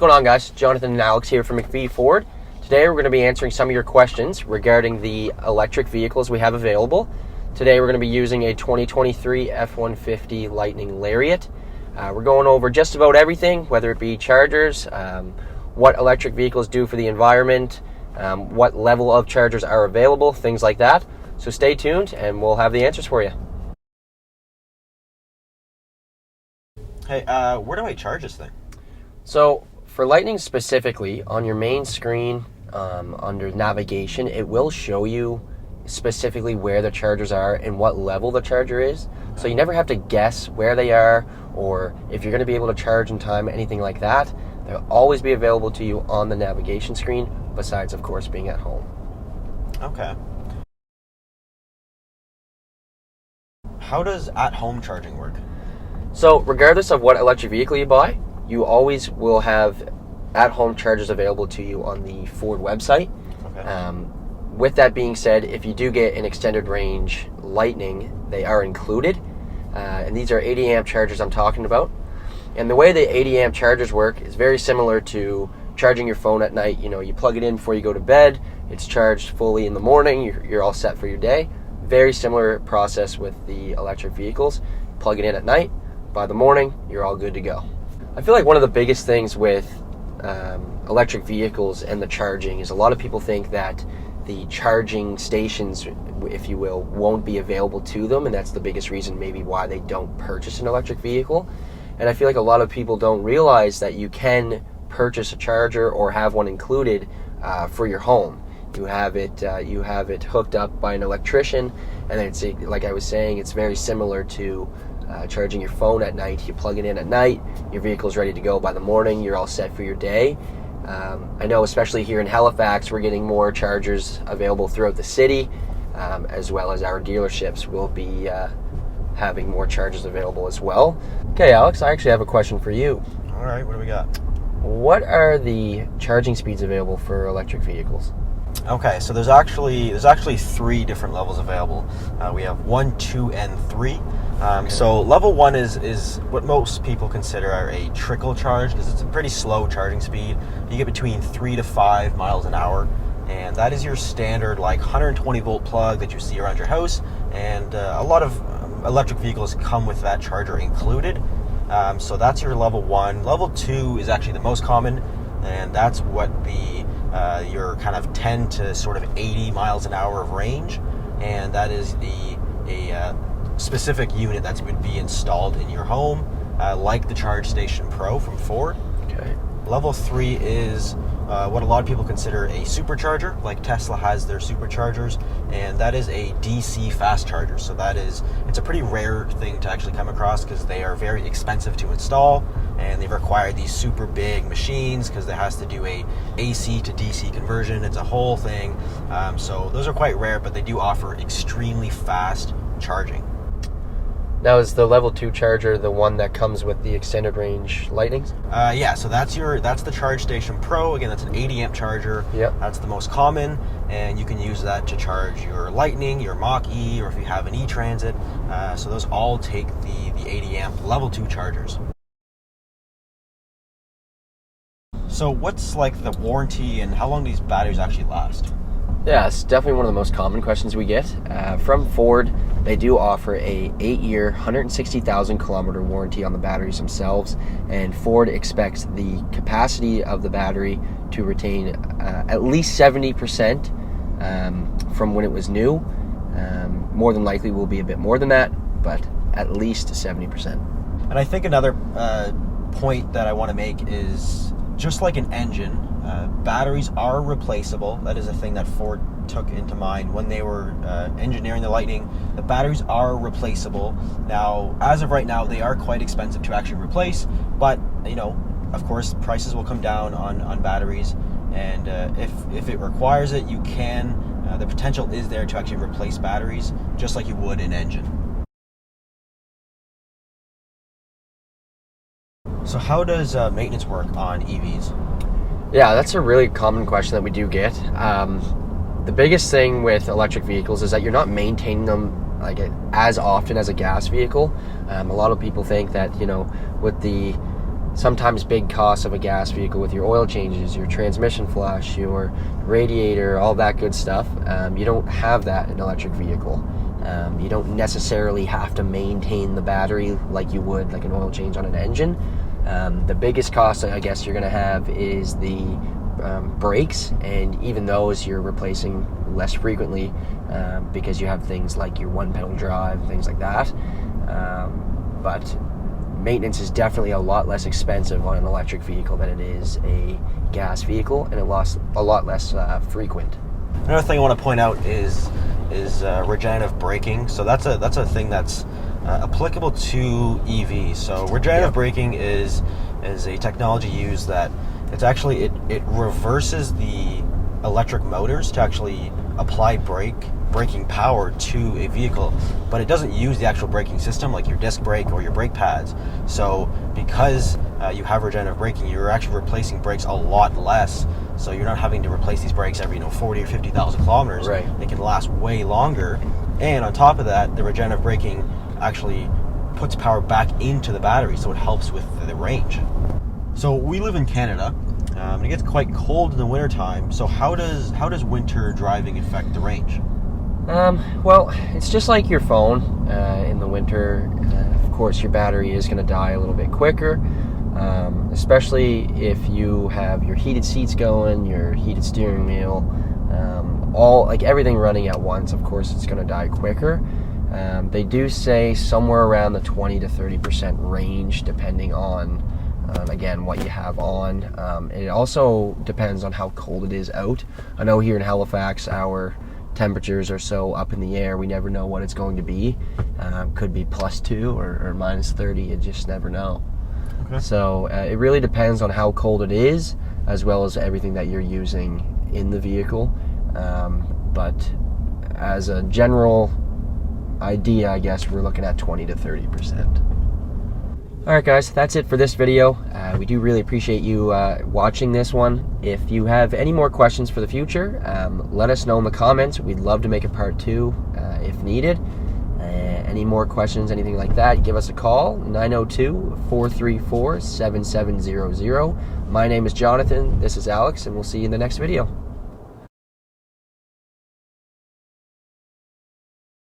going on, guys? Jonathan and Alex here from McPhee Ford. Today we're going to be answering some of your questions regarding the electric vehicles we have available. Today we're going to be using a 2023 F-150 Lightning Lariat. We're going over just about everything, whether it be chargers, what electric vehicles do for the environment, what level of chargers are available, things like that. So stay tuned and we'll have the answers for you. Hey, where do I charge this thing? So for Lightning specifically, on your main screen under navigation, it will show you specifically where the chargers are and what level the charger is. So you never have to guess where they are or if you're going to be able to charge in time, anything like that. They'll always be available to you on the navigation screen, besides, of course, being at home. Okay. How does at-home charging work? So regardless of what electric vehicle you buy, you always will have at-home chargers available to you on the Ford website. Okay. With that being said, if you do get an extended range Lightning, they are included. And these are 80 amp chargers I'm talking about. And the way the 80 amp chargers work is very similar to charging your phone at night. You know, you plug it in before you go to bed, it's charged fully in the morning, you're all set for your day. Very similar process with the electric vehicles. Plug it in at night, by the morning, you're all good to go. I feel like one of the biggest things with electric vehicles and the charging is a lot of people think that the charging stations, if you will, won't be available to them, and that's the biggest reason maybe why they don't purchase an electric vehicle. And I feel like a lot of people don't realize that you can purchase a charger or have one included for your home. You have it hooked up by an electrician, and it's like I was saying, it's very similar to charging your phone at night. You plug it in at night, your vehicle's ready to go by the morning, you're all set for your day. I know especially here in Halifax, we're getting more chargers available throughout the city, as well as our dealerships will be having more chargers available as well. Okay, Alex, I actually have a question for you. All right, what do we got? What are the charging speeds available for electric vehicles? Okay, so there's actually three different levels available. We have 1, 2, and 3. So level 1 is what most people consider a trickle charge, because it's a pretty slow charging speed. You get between 3 to 5 miles an hour, and that is your standard like 120 volt plug that you see around your house. And a lot of electric vehicles come with that charger included. So that's your level 1. Level 2 is actually the most common, and that's what your kind of 10 to sort of 80 miles an hour of range, and that is a specific unit that would be installed in your home, like the Charge Station Pro from Ford. Okay. Level 3 is what a lot of people consider a supercharger, like Tesla has their superchargers, and that is a DC fast charger. So it's a pretty rare thing to actually come across, because they are very expensive to install, and they require these super big machines because it has to do a AC to DC conversion. It's a whole thing. So those are quite rare, but they do offer extremely fast charging. Now, is the level 2 charger the one that comes with the extended range Lightnings? Yeah, so that's the Charge Station Pro. Again, that's an 80 amp charger. Yep. That's the most common, and you can use that to charge your Lightning, your Mach-E, or if you have an E-Transit. So those all take the 80 amp level 2 chargers. So what's like the warranty and how long do these batteries actually last? Yeah, it's definitely one of the most common questions we get. From Ford, they do offer a 8-year, 160,000 kilometer warranty on the batteries themselves, and Ford expects the capacity of the battery to retain at least 70% from when it was new. More than likely will be a bit more than that, but at least 70%. And I think another point that I want to make is, just like an engine, batteries are replaceable. That is a thing that Ford took into mind when they were engineering the Lightning. The batteries are replaceable. Now, as of right now, they are quite expensive to actually replace, but you know, of course, prices will come down on batteries, and if it requires it, you can. The potential is there to actually replace batteries, just like you would an engine. So how does maintenance work on EVs? Yeah, that's a really common question that we do get. The biggest thing with electric vehicles is that you're not maintaining them like as often as a gas vehicle. A lot of people think that, you know, with the sometimes big costs of a gas vehicle with your oil changes, your transmission flush, your radiator, all that good stuff. You don't have that in an electric vehicle. You don't necessarily have to maintain the battery like you would like an oil change on an engine. The biggest cost, I guess, you're going to have is the brakes, and even those you're replacing less frequently because you have things like your one pedal drive, things like that. But maintenance is definitely a lot less expensive on an electric vehicle than it is a gas vehicle, and a lot less frequent. Another thing I want to point out is regenerative braking. So that's a thing that's applicable to EVs. So regenerative braking is a technology used that it reverses the electric motors to actually apply braking power to a vehicle, but it doesn't use the actual braking system like your disc brake or your brake pads. So because you have regenerative braking, you're actually replacing brakes a lot less. So you're not having to replace these brakes every 40 or 50,000 kilometers. Right. They can last way longer. And on top of that, the regenerative braking actually puts power back into the battery, so it helps with the range. So we live in Canada, and it gets quite cold in the wintertime. So how does winter driving affect the range? Well, it's just like your phone. In the winter, of course, your battery is going to die a little bit quicker, especially if you have your heated seats going, your heated steering wheel, everything running at once. Of course, it's going to die quicker. They do say somewhere around the 20 to 30% range, depending on, again, what you have on. It also depends on how cold it is out. I know here in Halifax, our temperatures are so up in the air, we never know what it's going to be. Could be +2 or -30, you just never know. Okay. So it really depends on how cold it is, as well as everything that you're using in the vehicle. But as a general idea, I guess we're looking at 20 to 30%. Alright guys, that's it for this video. We do really appreciate you watching this one. If you have any more questions for the future, let us know in the comments. We'd love to make a part 2 if needed. Any more questions, anything like that, give us a call, 902-434-7700. My name is Jonathan, this is Alex, and we'll see you in the next video.